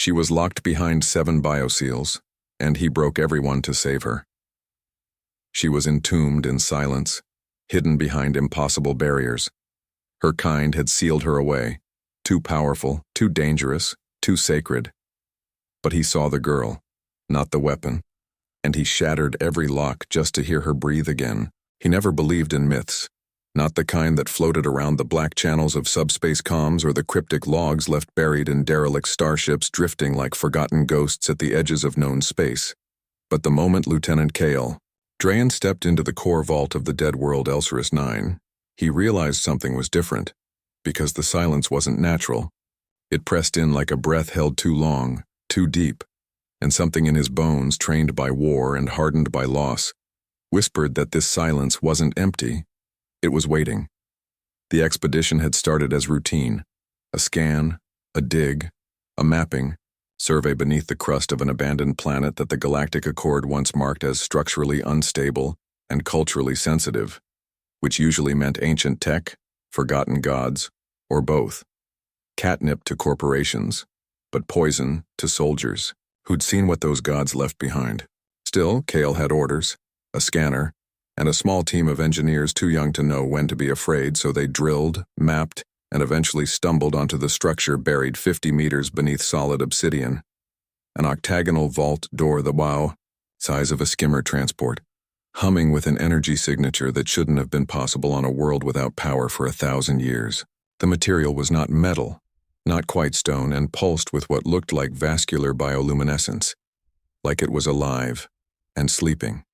She was locked behind 7 bioseals, and he broke everyone to save her. She was entombed in silence, hidden behind impossible barriers. Her kind had sealed her away, too powerful, too dangerous, too sacred. But he saw the girl, not the weapon, and he shattered every lock just to hear her breathe again. He never believed in myths, not the kind that floated around the black channels of subspace comms or the cryptic logs left buried in derelict starships drifting like forgotten ghosts at the edges of known space. But the moment Lieutenant Kale Drayan stepped into the core vault of the dead world Elsaris 9, he realized something was different, because the silence wasn't natural. It pressed in like a breath held too long, too deep, and something in his bones, trained by war and hardened by loss, whispered that this silence wasn't empty, it was waiting. The expedition had started as routine, a scan, a dig, a mapping, survey beneath the crust of an abandoned planet that the Galactic Accord once marked as structurally unstable and culturally sensitive, which usually meant ancient tech, forgotten gods, or both. Catnip to corporations, but poison to soldiers who'd seen what those gods left behind. Still, Kale had orders, a scanner, and a small team of engineers too young to know when to be afraid, so they drilled, mapped, and eventually stumbled onto the structure buried 50 meters beneath solid obsidian. An octagonal vault door the size of a skimmer transport, humming with an energy signature that shouldn't have been possible on a world without power for 1,000 years. The material was not metal, not quite stone, and pulsed with what looked like vascular bioluminescence, like it was alive and sleeping.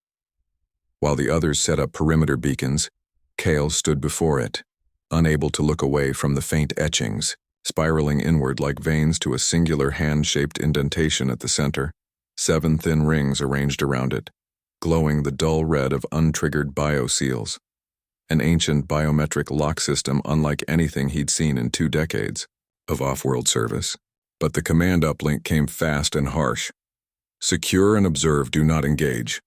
While the others set up perimeter beacons, Kale stood before it, unable to look away from the faint etchings, spiraling inward like veins to a singular hand-shaped indentation at the center, 7 thin rings arranged around it, glowing the dull red of untriggered bioseals, an ancient biometric lock system unlike anything he'd seen in 2 decades of off-world service. But the command uplink came fast and harsh. Secure and observe, do not engage.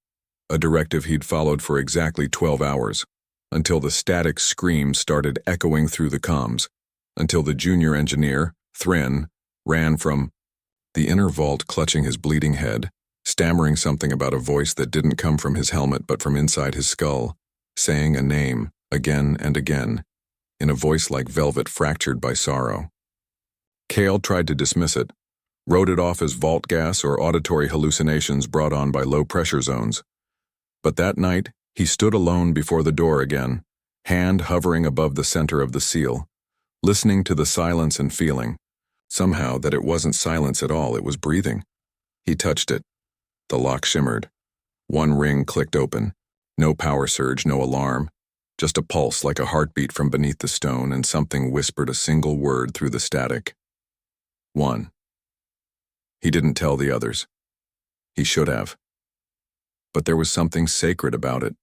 A directive he'd followed for exactly 12 hours, until the static scream started echoing through the comms, until the junior engineer, Thren, ran from the inner vault, clutching his bleeding head, stammering something about a voice that didn't come from his helmet but from inside his skull, saying a name again and again, in a voice like velvet fractured by sorrow. Kale tried to dismiss it, wrote it off as vault gas or auditory hallucinations brought on by low-pressure zones. But that night, he stood alone before the door again, hand hovering above the center of the seal, listening to the silence and feeling, somehow, that it wasn't silence at all, it was breathing. He touched it. The lock shimmered. 1 ring clicked open. No power surge, no alarm. Just a pulse like a heartbeat from beneath the stone, and something whispered a single word through the static. 1. He didn't tell the others. He should have. But there was something sacred about it,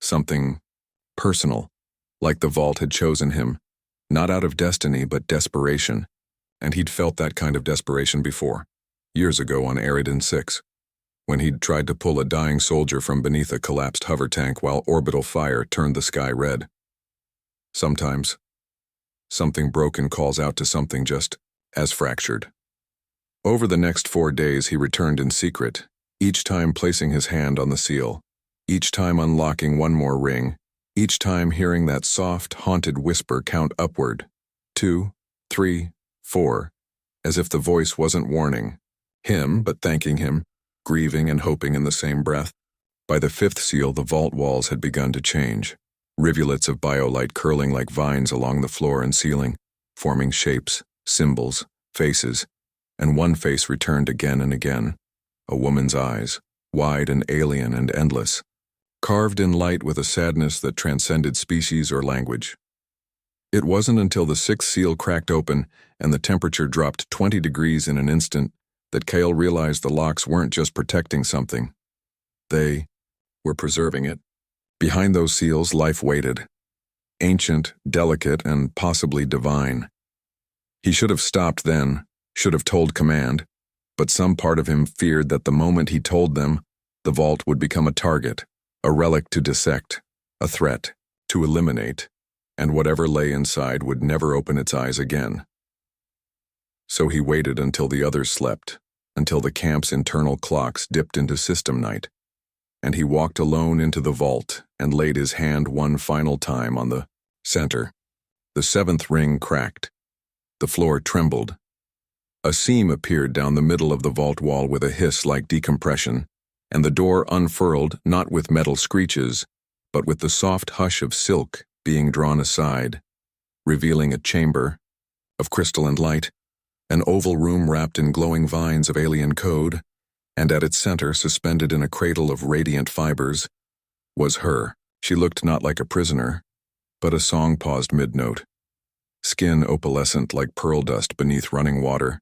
something personal, like the vault had chosen him, not out of destiny but desperation, and he'd felt that kind of desperation before, years ago on Eridan 6, when he'd tried to pull a dying soldier from beneath a collapsed hover tank while orbital fire turned the sky red. Sometimes, something broken calls out to something just as fractured. Over the next 4 days he returned in secret, each time placing his hand on the seal, each time unlocking 1 more ring, each time hearing that soft, haunted whisper count upward, 2, 3, 4, as if the voice wasn't warning him, but thanking him, grieving and hoping in the same breath. By the 5th seal, the vault walls had begun to change, rivulets of biolight curling like vines along the floor and ceiling, forming shapes, symbols, faces, and 1 face returned again and again. A woman's eyes, wide and alien and endless, carved in light with a sadness that transcended species or language. It wasn't until the 6th seal cracked open and the temperature dropped 20 degrees in an instant that Kale realized the locks weren't just protecting something. They were preserving it. Behind those seals, life waited. Ancient, delicate, and possibly divine. He should have stopped then, should have told command, but some part of him feared that the moment he told them, the vault would become a target, a relic to dissect, a threat to eliminate, and whatever lay inside would never open its eyes again. So he waited until the others slept, until the camp's internal clocks dipped into system night, and he walked alone into the vault and laid his hand one final time on the center. The seventh ring cracked. The floor trembled. A seam appeared down the middle of the vault wall with a hiss like decompression, and the door unfurled not with metal screeches, but with the soft hush of silk being drawn aside, revealing a chamber of crystalline light, an oval room wrapped in glowing vines of alien code, and at its center, suspended in a cradle of radiant fibers, was her. She looked not like a prisoner, but a song paused mid-note. Skin opalescent like pearl dust beneath running water,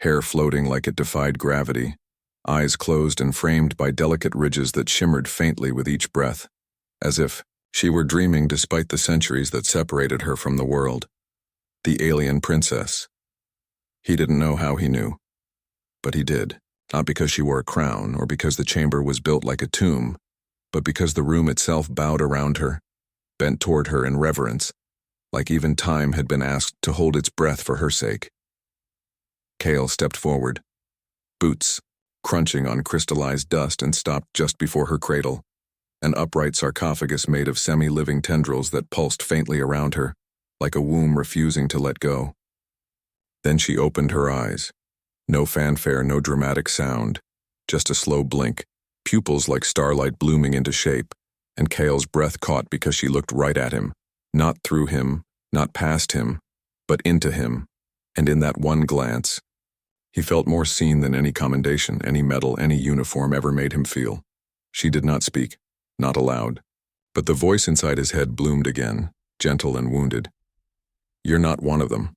hair floating like it defied gravity, eyes closed and framed by delicate ridges that shimmered faintly with each breath, as if she were dreaming despite the centuries that separated her from the world. The alien princess. He didn't know how he knew, but he did, not because she wore a crown or because the chamber was built like a tomb, but because the room itself bowed around her, bent toward her in reverence, like even time had been asked to hold its breath for her sake. Kale stepped forward, boots crunching on crystallized dust, and stopped just before her cradle, an upright sarcophagus made of semi-living tendrils that pulsed faintly around her, like a womb refusing to let go. Then she opened her eyes. No fanfare, no dramatic sound, just a slow blink, pupils like starlight blooming into shape, and Kale's breath caught because she looked right at him, not through him, not past him, but into him, and in that one glance, he felt more seen than any commendation, any medal, any uniform ever made him feel. She did not speak, not aloud, but the voice inside his head bloomed again, gentle and wounded. "You're not one of them."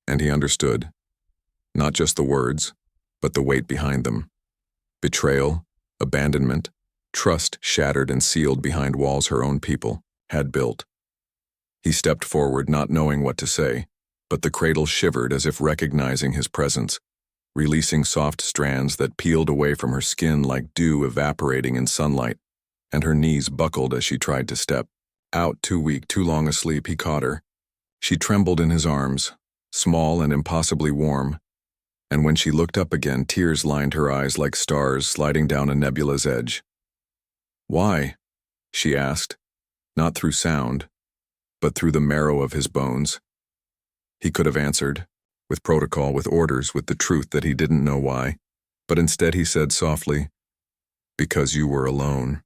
And he understood, not just the words, but the weight behind them. Betrayal, abandonment, trust shattered and sealed behind walls her own people had built. He stepped forward, not knowing what to say, but the cradle shivered as if recognizing his presence, releasing soft strands that peeled away from her skin like dew evaporating in sunlight, and her knees buckled as she tried to step. Out, too weak, too long asleep, he caught her. She trembled in his arms, small and impossibly warm, and when she looked up again, tears lined her eyes like stars sliding down a nebula's edge. "Why?" she asked, not through sound, but through the marrow of his bones. He could have answered, with protocol, with orders, with the truth that he didn't know why, but instead he said softly, "Because you were alone."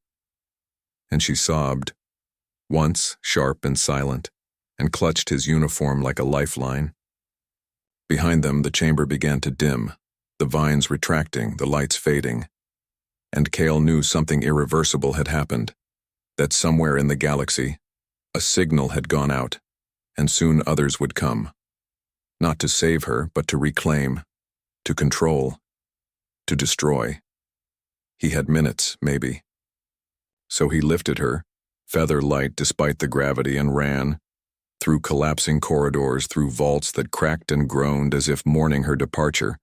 And she sobbed, once sharp and silent, and clutched his uniform like a lifeline. Behind them, the chamber began to dim, the vines retracting, the lights fading, and Kale knew something irreversible had happened, that somewhere in the galaxy, a signal had gone out, and soon others would come. Not to save her, but to reclaim, to control, to destroy. He had minutes, maybe. So he lifted her, feather light despite the gravity, and ran, through collapsing corridors, through vaults that cracked and groaned as if mourning her departure.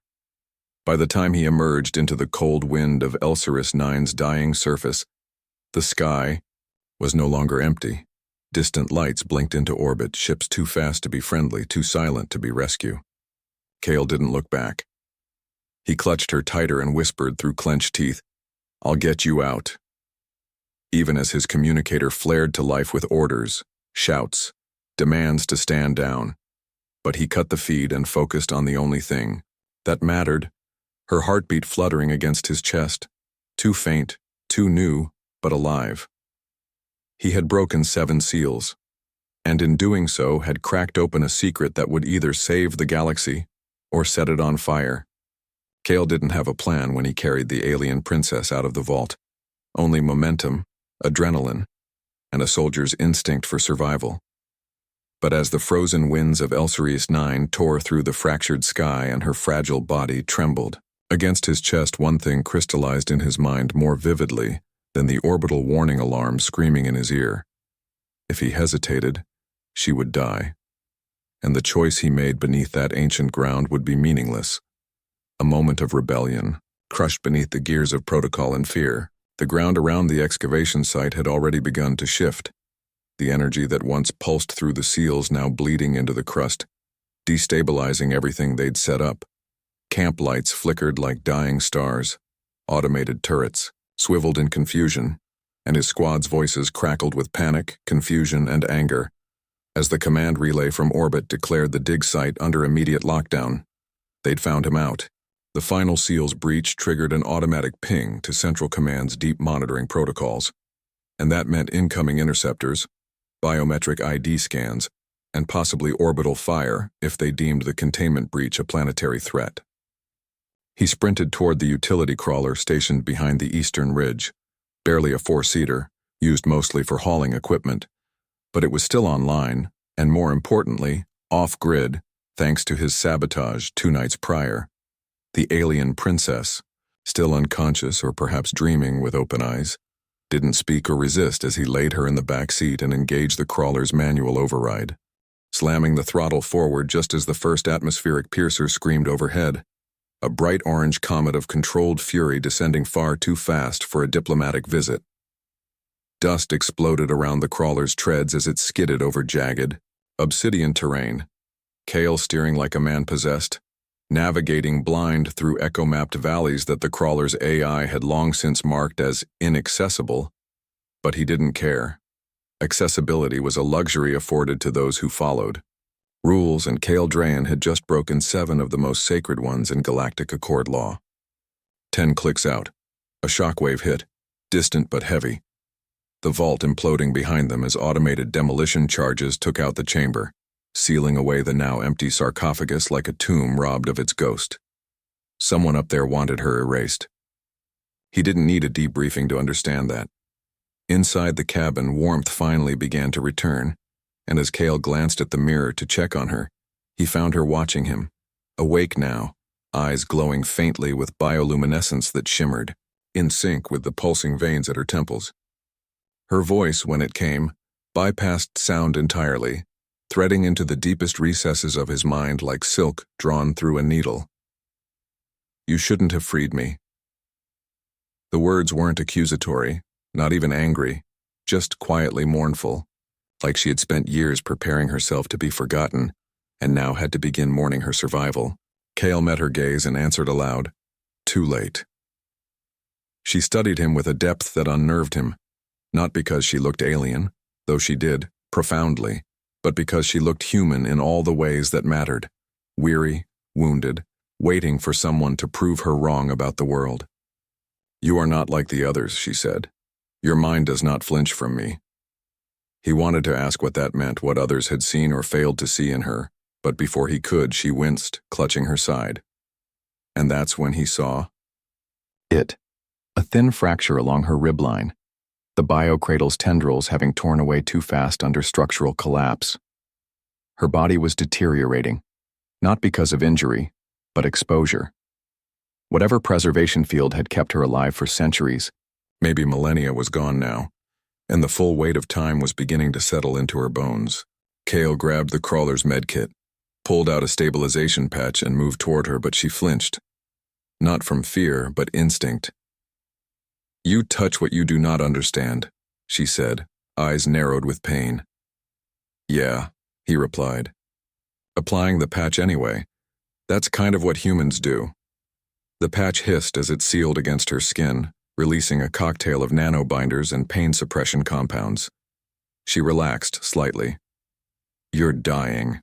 By the time he emerged into the cold wind of Elsaris IX's dying surface, the sky was no longer empty. Distant lights blinked into orbit, ships too fast to be friendly, too silent to be rescue. Kale didn't look back. He clutched her tighter and whispered through clenched teeth, "I'll get you out." Even as his communicator flared to life with orders, shouts, demands to stand down. But he cut the feed and focused on the only thing that mattered, her heartbeat fluttering against his chest, too faint, too new, but alive. He had broken 7 seals, and in doing so had cracked open a secret that would either save the galaxy or set it on fire. Kale didn't have a plan when he carried the alien princess out of the vault, only momentum, adrenaline, and a soldier's instinct for survival. But as the frozen winds of Elsaris IX tore through the fractured sky and her fragile body trembled against his chest, one thing crystallized in his mind more vividly than the orbital warning alarm screaming in his ear. If he hesitated, she would die, and the choice he made beneath that ancient ground would be meaningless. A moment of rebellion, crushed beneath the gears of protocol and fear. The ground around the excavation site had already begun to shift, the energy that once pulsed through the seals now bleeding into the crust, destabilizing everything they'd set up. Camp lights flickered like dying stars. Automated turrets swiveled in confusion, and his squad's voices crackled with panic, confusion, and anger as the command relay from orbit declared the dig site under immediate lockdown. They'd found him out. The final SEAL's breach triggered an automatic ping to Central Command's deep monitoring protocols, and that meant incoming interceptors, biometric ID scans, and possibly orbital fire if they deemed the containment breach a planetary threat. He sprinted toward the utility crawler stationed behind the eastern ridge, barely a four-seater, used mostly for hauling equipment, but it was still online, and more importantly, off-grid, thanks to his sabotage 2 nights prior. The alien princess, still unconscious or perhaps dreaming with open eyes, didn't speak or resist as he laid her in the back seat and engaged the crawler's manual override, slamming the throttle forward just as the first atmospheric piercer screamed overhead, a bright orange comet of controlled fury descending far too fast for a diplomatic visit. Dust exploded around the crawler's treads as it skidded over jagged, obsidian terrain, Kale steering like a man possessed, navigating blind through echo-mapped valleys that the crawler's AI had long since marked as inaccessible, but he didn't care. Accessibility was a luxury afforded to those who followed. Rules and Kale Drayan had just broken 7 of the most sacred ones in Galactic Accord law. 10 clicks out. A shockwave hit, distant but heavy. The vault imploding behind them as automated demolition charges took out the chamber, sealing away the now empty sarcophagus like a tomb robbed of its ghost. Someone up there wanted her erased. He didn't need a debriefing to understand that. Inside the cabin, warmth finally began to return, and as Kale glanced at the mirror to check on her, he found her watching him, awake now, eyes glowing faintly with bioluminescence that shimmered, in sync with the pulsing veins at her temples. Her voice, when it came, bypassed sound entirely, threading into the deepest recesses of his mind like silk drawn through a needle. "You shouldn't have freed me." The words weren't accusatory, not even angry, just quietly mournful, like she had spent years preparing herself to be forgotten, and now had to begin mourning her survival. Kale met her gaze and answered aloud, "Too late." She studied him with a depth that unnerved him, not because she looked alien, though she did, profoundly, but because she looked human in all the ways that mattered, weary, wounded, waiting for someone to prove her wrong about the world. "You are not like the others," she said. "Your mind does not flinch from me." He wanted to ask what that meant, what others had seen or failed to see in her, but before he could, she winced, clutching her side. And that's when he saw it. A thin fracture along her rib line, the biocradle's tendrils having torn away too fast under structural collapse. Her body was deteriorating, not because of injury, but exposure. Whatever preservation field had kept her alive for centuries, maybe millennia, was gone now, and the full weight of time was beginning to settle into her bones. Kale grabbed the crawler's medkit, pulled out a stabilization patch and moved toward her, but she flinched. Not from fear, but instinct. "You touch what you do not understand," she said, eyes narrowed with pain. "Yeah," he replied. "Applying the patch anyway. That's kind of what humans do." The patch hissed as it sealed against her skin, releasing a cocktail of nanobinders and pain suppression compounds. She relaxed slightly. "You're dying,"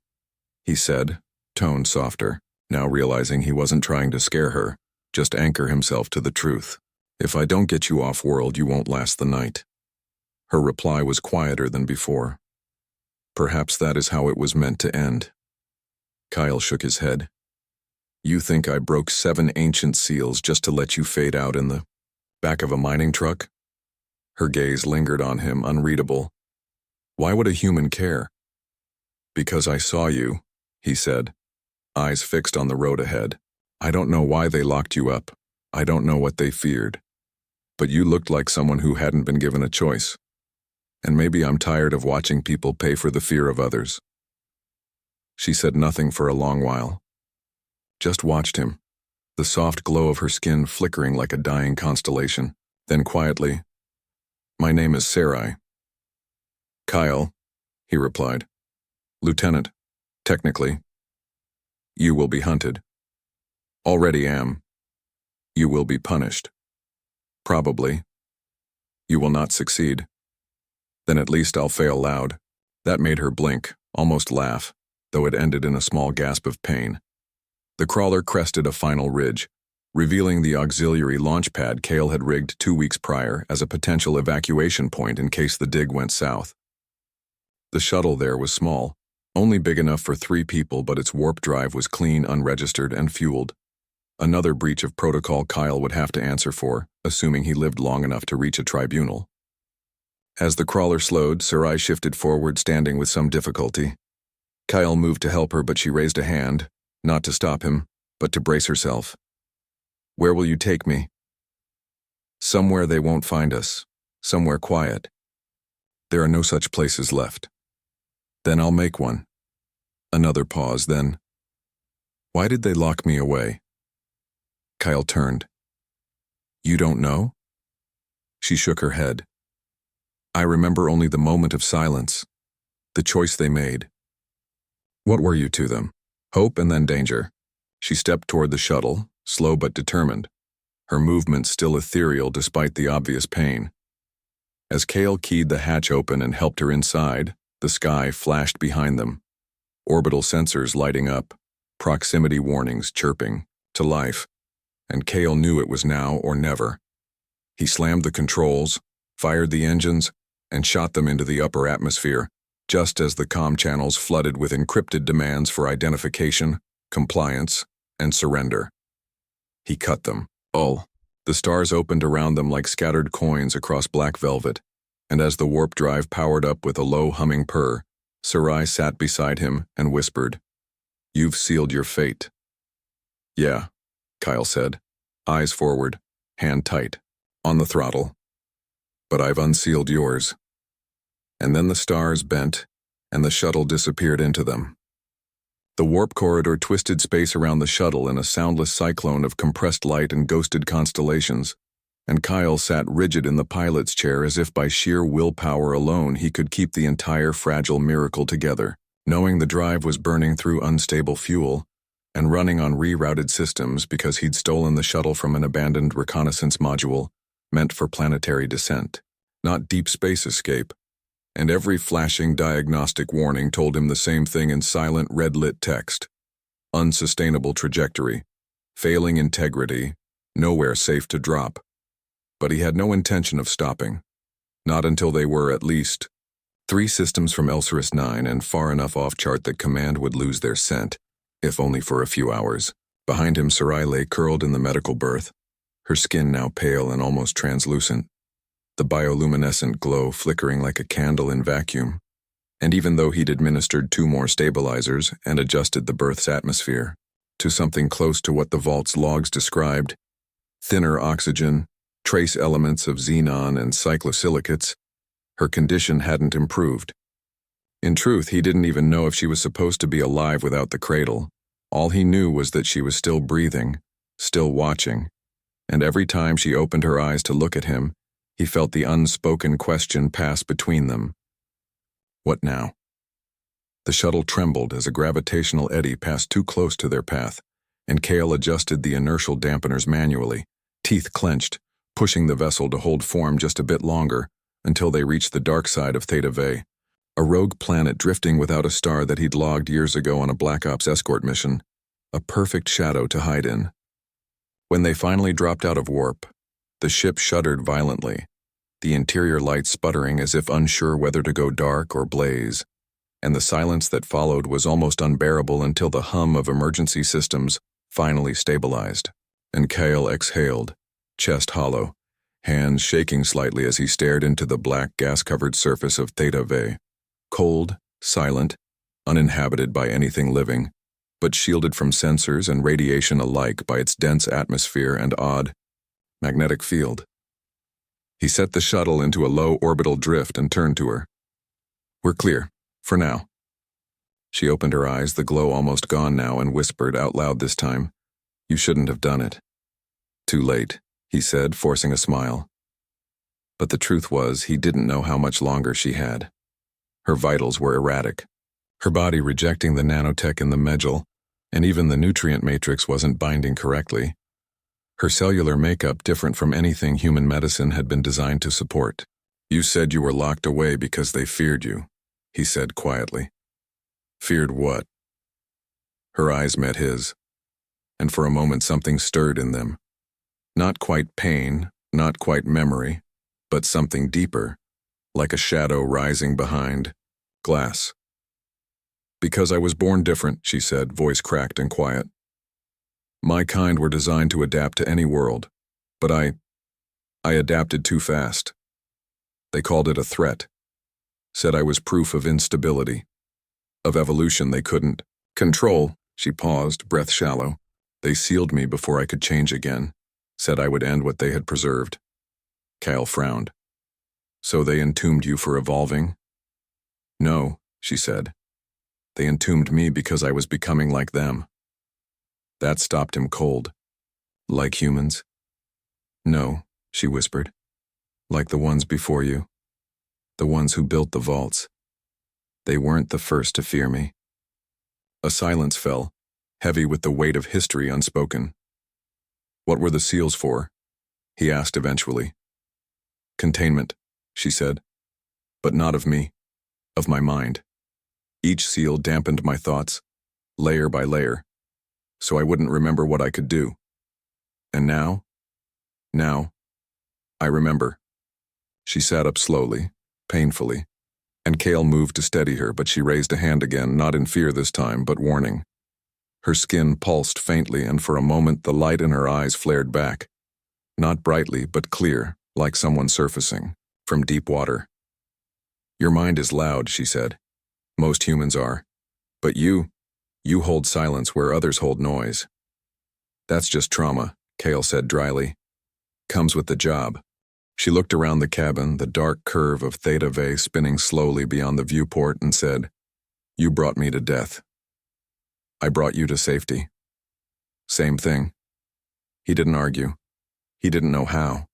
he said, tone softer, now realizing he wasn't trying to scare her, just anchor himself to the truth. "If I don't get you off-world, you won't last the night." Her reply was quieter than before. Perhaps that is how it was meant to end. Kyle shook his head. "You think I broke 7 ancient seals just to let you fade out in the back of a mining truck?" Her gaze lingered on him, unreadable. "Why would a human care?" "Because I saw you," he said, eyes fixed on the road ahead. "I don't know why they locked you up. I don't know what they feared. But you looked like someone who hadn't been given a choice. And maybe I'm tired of watching people pay for the fear of others." She said nothing for a long while. Just watched him, the soft glow of her skin flickering like a dying constellation. Then quietly, "My name is Sarai." "Kyle," he replied. "Lieutenant, technically. You will be hunted." Already am. You will be punished. Probably. You will not succeed. Then at least I'll fail loud. That made her blink, almost laugh, though it ended in a small gasp of pain. The crawler crested a final ridge, revealing the auxiliary launch pad Kale had rigged 2 weeks prior as a potential evacuation point in case the dig went south. The shuttle there was small, only big enough for 3 people, but its warp drive was clean, unregistered, and fueled. Another breach of protocol Kyle would have to answer for, assuming he lived long enough to reach a tribunal. As the crawler slowed, Sarai shifted forward, standing with some difficulty. Kyle moved to help her, but she raised a hand, not to stop him, but to brace herself. Where will you take me? Somewhere they won't find us. Somewhere quiet. There are no such places left. Then I'll make one. Another pause, then. Why did they lock me away? Kyle turned. You don't know? She shook her head. I remember only the moment of silence, the choice they made. What were you to them? Hope and then danger. She stepped toward the shuttle, slow but determined, her movements still ethereal despite the obvious pain. As Kale keyed the hatch open and helped her inside, the sky flashed behind them, orbital sensors lighting up, proximity warnings chirping, to life, and Kale knew it was now or never. He slammed the controls, fired the engines, and shot them into the upper atmosphere, just as the comm channels flooded with encrypted demands for identification, compliance, and surrender. He cut them, all. The stars opened around them like scattered coins across black velvet, and as the warp drive powered up with a low humming purr, Sarai sat beside him and whispered, You've sealed your fate. Yeah, Kyle said, eyes forward, hand tight, on the throttle. But I've unsealed yours. And then the stars bent, and the shuttle disappeared into them. The warp corridor twisted space around the shuttle in a soundless cyclone of compressed light and ghosted constellations, and Kyle sat rigid in the pilot's chair as if by sheer willpower alone he could keep the entire fragile miracle together, knowing the drive was burning through unstable fuel and running on rerouted systems because he'd stolen the shuttle from an abandoned reconnaissance module meant for planetary descent, not deep space escape. And every flashing diagnostic warning told him the same thing in silent red-lit text. Unsustainable trajectory, failing integrity, nowhere safe to drop. But he had no intention of stopping. Not until they were, at least, 3 systems from Elsaris 9 and far enough off-chart that Command would lose their scent, if only for a few hours. Behind him, Sarai lay curled in the medical berth, her skin now pale and almost translucent, the bioluminescent glow flickering like a candle in vacuum. And even though he'd administered 2 more stabilizers and adjusted the berth's atmosphere to something close to what the vault's logs described, thinner oxygen, trace elements of xenon and cyclosilicates, her condition hadn't improved. In truth, he didn't even know if she was supposed to be alive without the cradle. All he knew was that she was still breathing, still watching, and every time she opened her eyes to look at him, he felt the unspoken question pass between them. What now? The shuttle trembled as a gravitational eddy passed too close to their path, and Kale adjusted the inertial dampeners manually, teeth clenched, pushing the vessel to hold form just a bit longer until they reached the dark side of Theta Ve, a rogue planet drifting without a star that he'd logged years ago on a Black Ops escort mission, a perfect shadow to hide in. When they finally dropped out of warp, the ship shuddered violently, the interior lights sputtering as if unsure whether to go dark or blaze, and the silence that followed was almost unbearable until the hum of emergency systems finally stabilized, and Kale exhaled, chest hollow, hands shaking slightly as he stared into the black gas-covered surface of Theta Ve, cold, silent, uninhabited by anything living, but shielded from sensors and radiation alike by its dense atmosphere and odd magnetic field. He set the shuttle into a low orbital drift and turned to her. We're clear, for now. She opened her eyes, the glow almost gone now, and whispered out loud this time, You shouldn't have done it. Too late, he said, forcing a smile. But the truth was, he didn't know how much longer she had. Her vitals were erratic, her body rejecting the nanotech in the medulla, And even the nutrient matrix wasn't binding correctly. Her cellular makeup different from anything human medicine had been designed to support. "You said you were locked away because they feared you," he said quietly. "Feared what?" Her eyes met his, and for a moment something stirred in them. Not quite pain, not quite memory, but something deeper, like a shadow rising behind glass. "Because I was born different," she said, voice cracked and quiet. "My kind were designed to adapt to any world, but I adapted too fast. They called it a threat, said I was proof of instability, of evolution they couldn't control." She paused, breath shallow. "They sealed me before I could change again, said I would end what they had preserved." Kyle frowned. "So they entombed you for evolving?" "No," she said. "They entombed me because I was becoming like them." That stopped him cold. "Like humans?" "No," she whispered. "Like the ones before you. The ones who built the vaults. They weren't the first to fear me." A silence fell, heavy with the weight of history unspoken. "What were the seals for?" he asked eventually. "Containment," she said. "But not of me, of my mind. Each seal dampened my thoughts, layer by layer, so I wouldn't remember what I could do. And now, I remember." She sat up slowly, painfully, and Cale moved to steady her, but she raised a hand again, not in fear this time, but warning. Her skin pulsed faintly, and for a moment the light in her eyes flared back. Not brightly, but clear, like someone surfacing from deep water. "Your mind is loud," she said. "Most humans are. But you hold silence where others hold noise." "That's just trauma," Cale said dryly. "Comes with the job." She looked around the cabin, the dark curve of Theta Ve spinning slowly beyond the viewport, and said, "You brought me to death. I brought you to safety." "Same thing." He didn't argue. He didn't know how.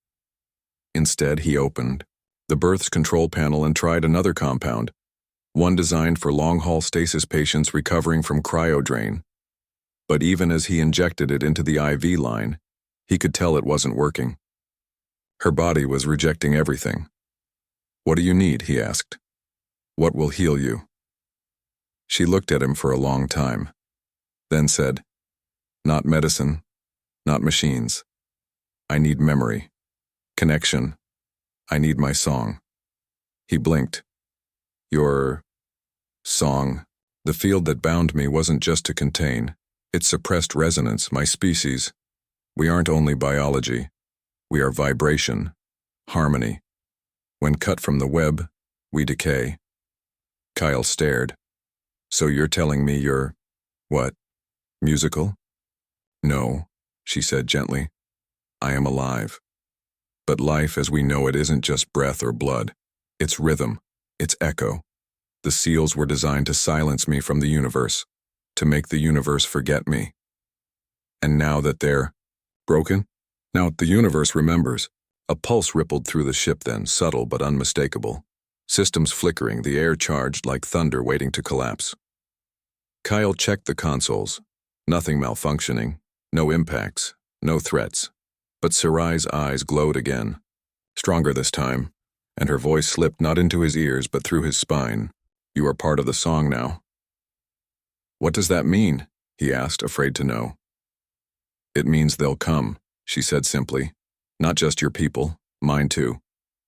Instead, he opened the birth's control panel and tried another compound, one designed for long-haul stasis patients recovering from cryodrain. But even as he injected it into the IV line, he could tell it wasn't working. Her body was rejecting everything. "What do you need?" he asked. "What will heal you?" She looked at him for a long time, then said, "Not medicine, not machines. I need memory, connection. I need my song." He blinked. "Your song?" "The field that bound me wasn't just to contain. It suppressed resonance, my species. We aren't only biology. We are vibration, harmony. When cut from the web, we decay." Kyle stared. "So you're telling me you're, what, musical?" "No," she said gently. "I am alive. But life as we know it isn't just breath or blood. It's rhythm, it's echo. The seals were designed to silence me from the universe, to make the universe forget me. And now that they're broken, now the universe remembers." A pulse rippled through the ship then, subtle but unmistakable. Systems flickering, the air charged like thunder waiting to collapse. Kyle checked the consoles. Nothing malfunctioning, no impacts, no threats. But Sarai's eyes glowed again, stronger this time, and her voice slipped not into his ears but through his spine. "You are part of the song now." "What does that mean?" he asked, afraid to know. "It means they'll come," she said simply. "Not just your people, mine too.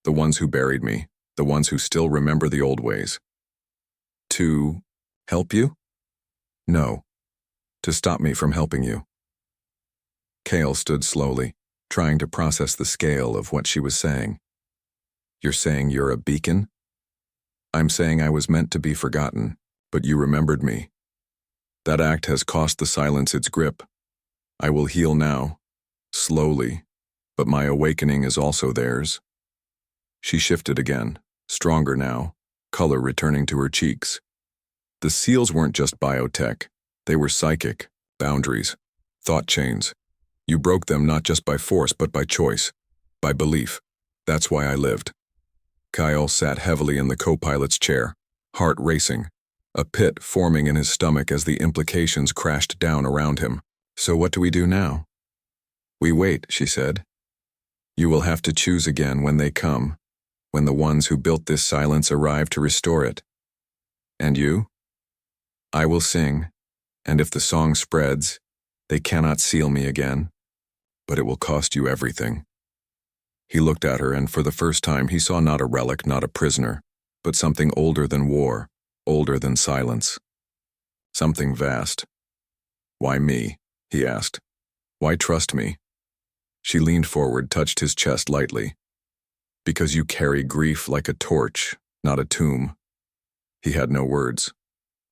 The ones who buried me, the ones who still remember the old ways." "To help you?" "No, to stop me from helping you." Cale stood slowly, trying to process the scale of what she was saying. "You're saying you're a beacon?" "I'm saying I was meant to be forgotten, but you remembered me. That act has cost the silence its grip. I will heal now, slowly, but my awakening is also theirs." She shifted again, stronger now, color returning to her cheeks. The seals weren't just biotech. They were psychic, boundaries, thought chains. You broke them not just by force but by choice, by belief. That's why I lived. Kyle sat heavily in the co-pilot's chair, heart racing, a pit forming in his stomach as the implications crashed down around him. So what do we do now? We wait, she said. You will have to choose again when they come, when the ones who built this silence arrive to restore it. And you? I will sing, and if the song spreads, they cannot seal me again, but it will cost you everything. He looked at her, and for the first time he saw not a relic, not a prisoner, but something older than war, older than silence. Something vast. Why me? He asked. Why trust me? She leaned forward, touched his chest lightly. Because you carry grief like a torch, not a tomb. He had no words,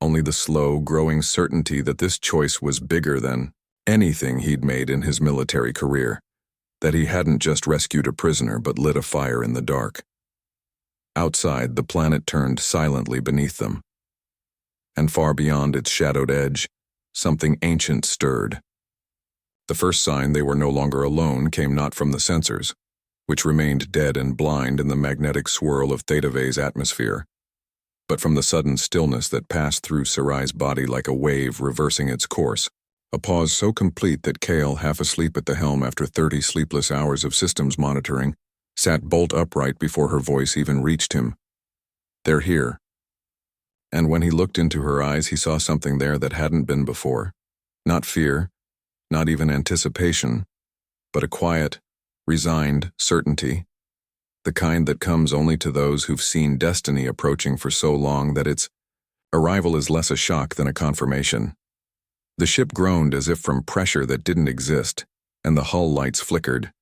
only the slow, growing certainty that this choice was bigger than anything he'd made in his military career, that he hadn't just rescued a prisoner but lit a fire in the dark. Outside, the planet turned silently beneath them, and far beyond its shadowed edge, something ancient stirred. The first sign they were no longer alone came not from the sensors, which remained dead and blind in the magnetic swirl of Theta V's atmosphere, but from the sudden stillness that passed through Sarai's body like a wave reversing its course, a pause so complete that Kale, half asleep at the helm after 30 sleepless hours of systems monitoring, sat bolt upright before her voice even reached him. They're here. And when he looked into her eyes, he saw something there that hadn't been before. Not fear, not even anticipation, but a quiet, resigned certainty, the kind that comes only to those who've seen destiny approaching for so long that its arrival is less a shock than a confirmation. The ship groaned as if from pressure that didn't exist, and the hull lights flickered,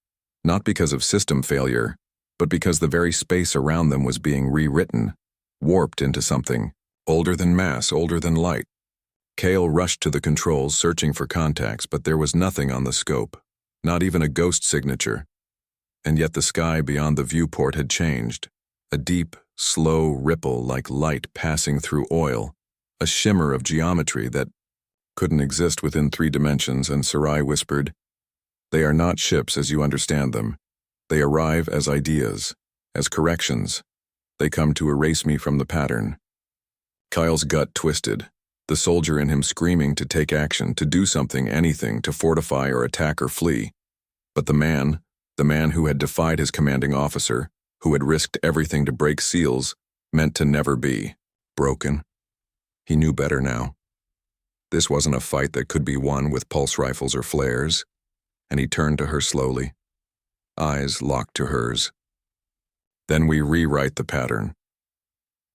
not because of system failure, but because the very space around them was being rewritten, warped into something, older than mass, older than light. Kale rushed to the controls, searching for contacts, but there was nothing on the scope, not even a ghost signature. And yet the sky beyond the viewport had changed, a deep, slow ripple like light passing through oil, a shimmer of geometry that couldn't exist within 3 dimensions, and Sarai whispered, "They are not ships as you understand them. They arrive as ideas, as corrections. They come to erase me from the pattern." Kyle's gut twisted, the soldier in him screaming to take action, to do something, anything, to fortify or attack or flee. But the man who had defied his commanding officer, who had risked everything to break seals, meant to never be broken. He knew better now. This wasn't a fight that could be won with pulse rifles or flares, and he turned to her slowly, eyes locked to hers. "Then we rewrite the pattern."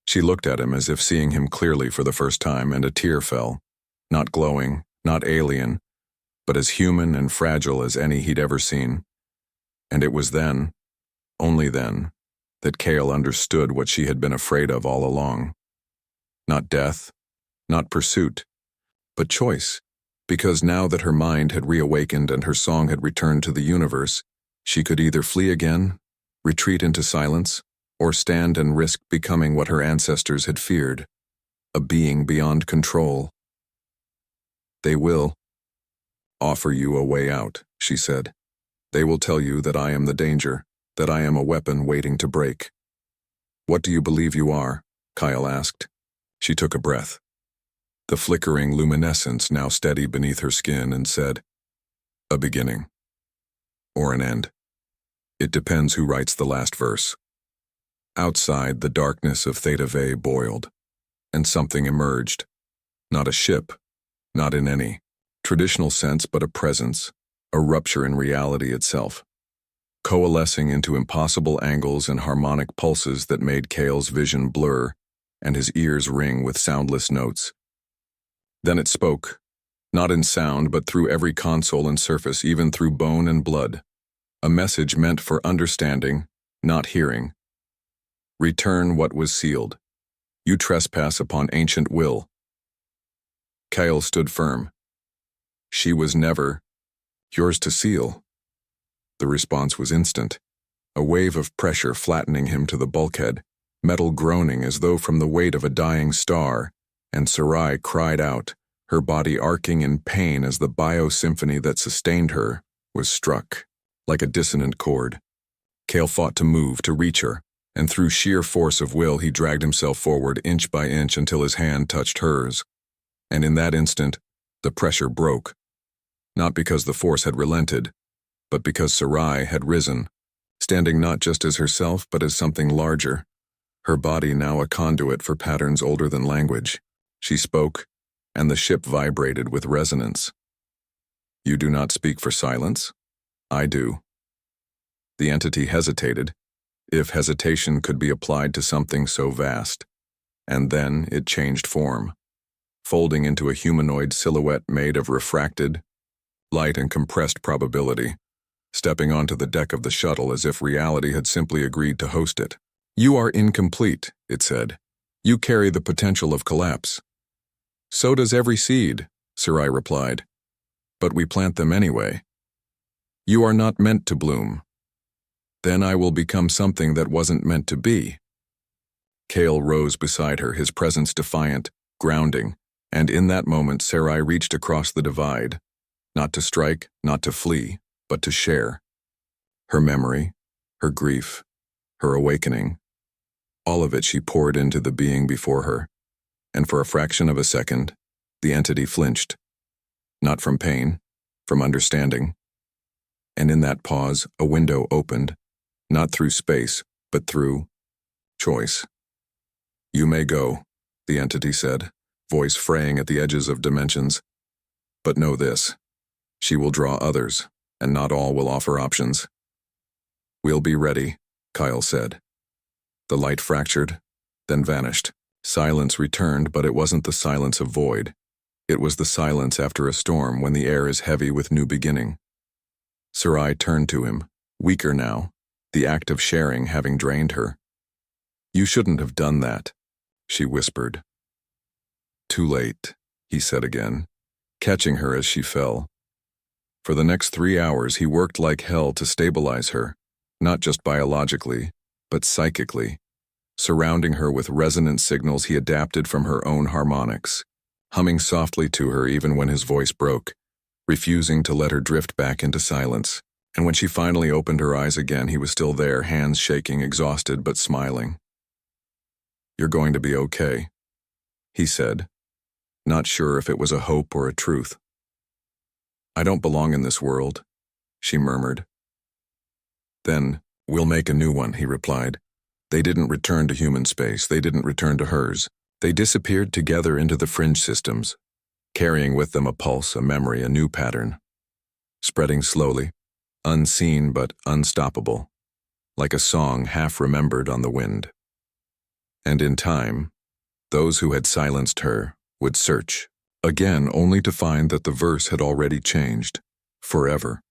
She looked at him as if seeing him clearly for the first time, and a tear fell, not glowing, not alien, but as human and fragile as any he'd ever seen. And it was then, only then, that Kale understood what she had been afraid of all along. Not death, not pursuit, but choice, because now that her mind had reawakened and her song had returned to the universe, she could either flee again, retreat into silence, or stand and risk becoming what her ancestors had feared, a being beyond control. "They will offer you a way out," she said. "They will tell you that I am the danger, that I am a weapon waiting to break." "What do you believe you are?" Kyle asked. She took a breath, the flickering luminescence now steady beneath her skin, and said, "A beginning. Or an end. It depends who writes the last verse." Outside, the darkness of Theta V boiled, and something emerged. Not a ship, not in any traditional sense, but a presence, a rupture in reality itself, coalescing into impossible angles and harmonic pulses that made Kale's vision blur and his ears ring with soundless notes. Then it spoke, not in sound but through every console and surface, even through bone and blood, a message meant for understanding, not hearing. "Return what was sealed. You trespass upon ancient will." Kale stood firm. "She was never yours to seal." The response was instant, a wave of pressure flattening him to the bulkhead, metal groaning as though from the weight of a dying star, and Sarai cried out, her body arcing in pain as the biosymphony that sustained her was struck, like a dissonant chord. Kale fought to move, to reach her, and through sheer force of will he dragged himself forward inch by inch until his hand touched hers. And in that instant, the pressure broke. Not because the force had relented, but because Sarai had risen, standing not just as herself but as something larger, her body now a conduit for patterns older than language. She spoke, and the ship vibrated with resonance. "You do not speak for silence? I do." The entity hesitated, if hesitation could be applied to something so vast, and then it changed form, folding into a humanoid silhouette made of refracted, light and compressed probability, stepping onto the deck of the shuttle as if reality had simply agreed to host it. "You are incomplete," it said. "You carry the potential of collapse." "So does every seed," Sarai replied. "But we plant them anyway." "You are not meant to bloom." "Then I will become something that wasn't meant to be." Kale rose beside her, his presence defiant, grounding, and in that moment Sarai reached across the divide, not to strike, not to flee, but to share. Her memory, her grief, her awakening, all of it she poured into the being before her, and for a fraction of a second, the entity flinched. Not from pain, from understanding. And in that pause, a window opened, not through space, but through choice. "You may go," the entity said, voice fraying at the edges of dimensions. "But know this, she will draw others, and not all will offer options." "We'll be ready," Kyle said. The light fractured, then vanished. Silence returned, but it wasn't the silence of void. It was the silence after a storm when the air is heavy with new beginning. Sarai turned to him, weaker now, the act of sharing having drained her. "You shouldn't have done that," she whispered. "Too late," he said again, catching her as she fell. For the next 3 hours he worked like hell to stabilize her, not just biologically, but psychically, surrounding her with resonant signals he adapted from her own harmonics, humming softly to her even when his voice broke, refusing to let her drift back into silence. And when she finally opened her eyes again, he was still there, hands shaking, exhausted but smiling. "You're going to be okay," he said, not sure if it was a hope or a truth. "I don't belong in this world," she murmured. "Then, we'll make a new one," he replied. They didn't return to human space, they didn't return to hers. They disappeared together into the fringe systems, carrying with them a pulse, a memory, a new pattern, spreading slowly, unseen but unstoppable, like a song half remembered on the wind. And in time, those who had silenced her would search again, only to find that the verse had already changed, forever.